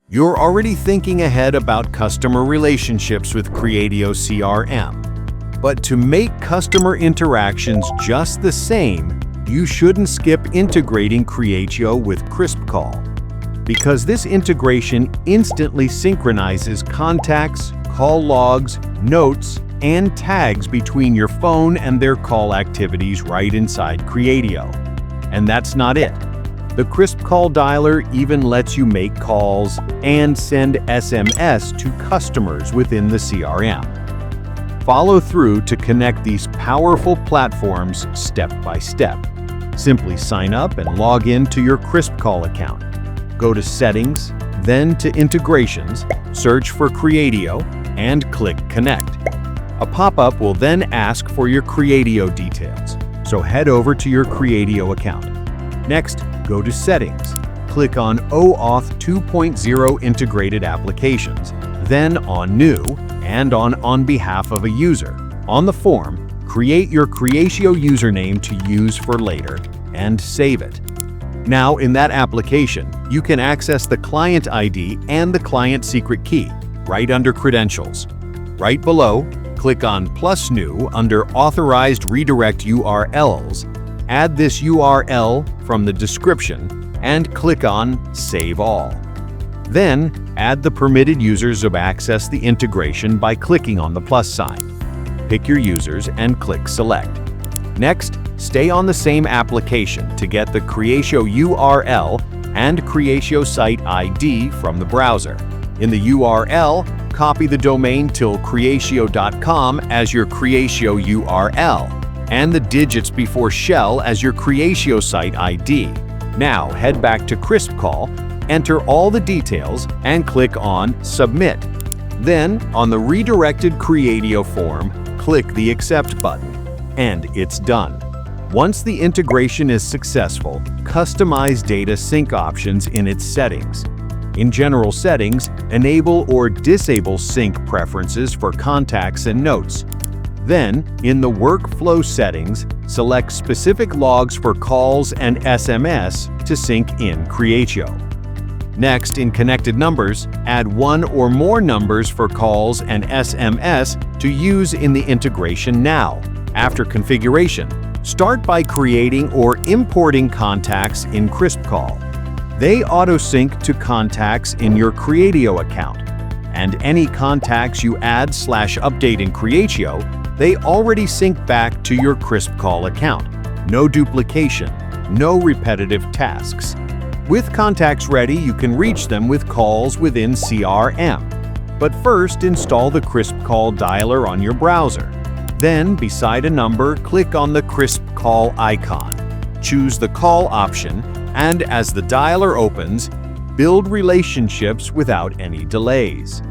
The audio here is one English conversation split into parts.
You're already thinking ahead about customer relationships with Creatio CRM. But to make customer interactions just the same, you shouldn't skip integrating Creatio with KrispCall, because this integration instantly synchronizes contacts, call logs, notes, and tags between your phone and their call activities right inside Creatio. And that's not it. The KrispCall dialer even lets you make calls and send SMS to customers within the CRM. Follow through to connect these powerful platforms step by step. Simply sign up and log in to your KrispCall account. Go to Settings, then to Integrations, search for Creatio, and click Connect. A pop-up will then ask for your Creatio details, so head over to your Creatio account. Next, go to Settings, click on OAuth 2.0 Integrated Applications, then on New, and on behalf of a user. On the form, create your Creatio username to use for later, and save it. Now, in that application, you can access the client ID and the client secret key, right under Credentials. Right below, click on Plus New under Authorized Redirect URLs, add this URL from the description, and click on Save All. Then, add the permitted users to access the integration by clicking on the plus sign. Pick your users and click Select. Next, stay on the same application to get the Creatio URL and Creatio site ID from the browser. In the URL, copy the domain till creatio.com as your Creatio URL, and the digits before shell as your Creatio site ID. Now head back to KrispCall, enter all the details, and click on Submit. Then, on the redirected Creatio form, click the Accept button, and it's done. Once the integration is successful, customize data sync options in its settings. In General Settings, enable or disable sync preferences for contacts and notes. Then, in the Workflow settings, select specific logs for calls and SMS to sync in Creatio. Next, in Connected Numbers, add one or more numbers for calls and SMS to use in the integration now. After configuration, start by creating or importing contacts in KrispCall. They auto-sync to contacts in your Creatio account, and any contacts you add/update in Creatio, they already sync back to your KrispCall account. No duplication, no repetitive tasks. With contacts ready, you can reach them with calls within CRM. But first, install the KrispCall dialer on your browser. Then, beside a number, click on the KrispCall icon. Choose the call option, and as the dialer opens, build relationships without any delays.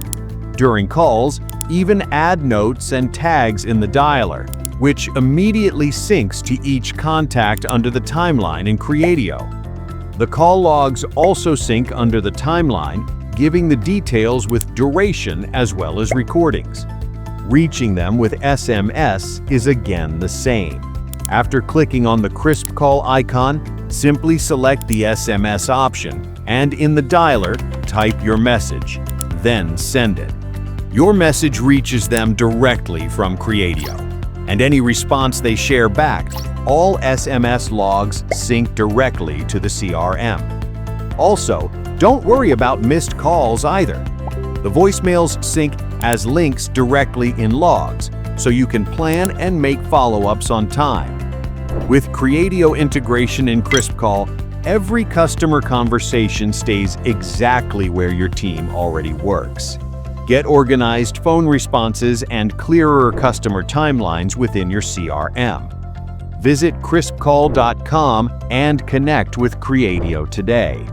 During calls, even add notes and tags in the dialer, which immediately syncs to each contact under the timeline in Creatio. The call logs also sync under the timeline, giving the details with duration as well as recordings. Reaching them with SMS is again the same. After clicking on the KrispCall icon, simply select the SMS option, and in the dialer, type your message, then send it. Your message reaches them directly from Creatio, and any response they share back, all SMS logs sync directly to the CRM. Also, don't worry about missed calls either. The voicemails sync as links directly in logs, so you can plan and make follow-ups on time. With Creatio integration in KrispCall, every customer conversation stays exactly where your team already works. Get organized phone responses and clearer customer timelines within your CRM. Visit KrispCall.com and connect with Creatio today.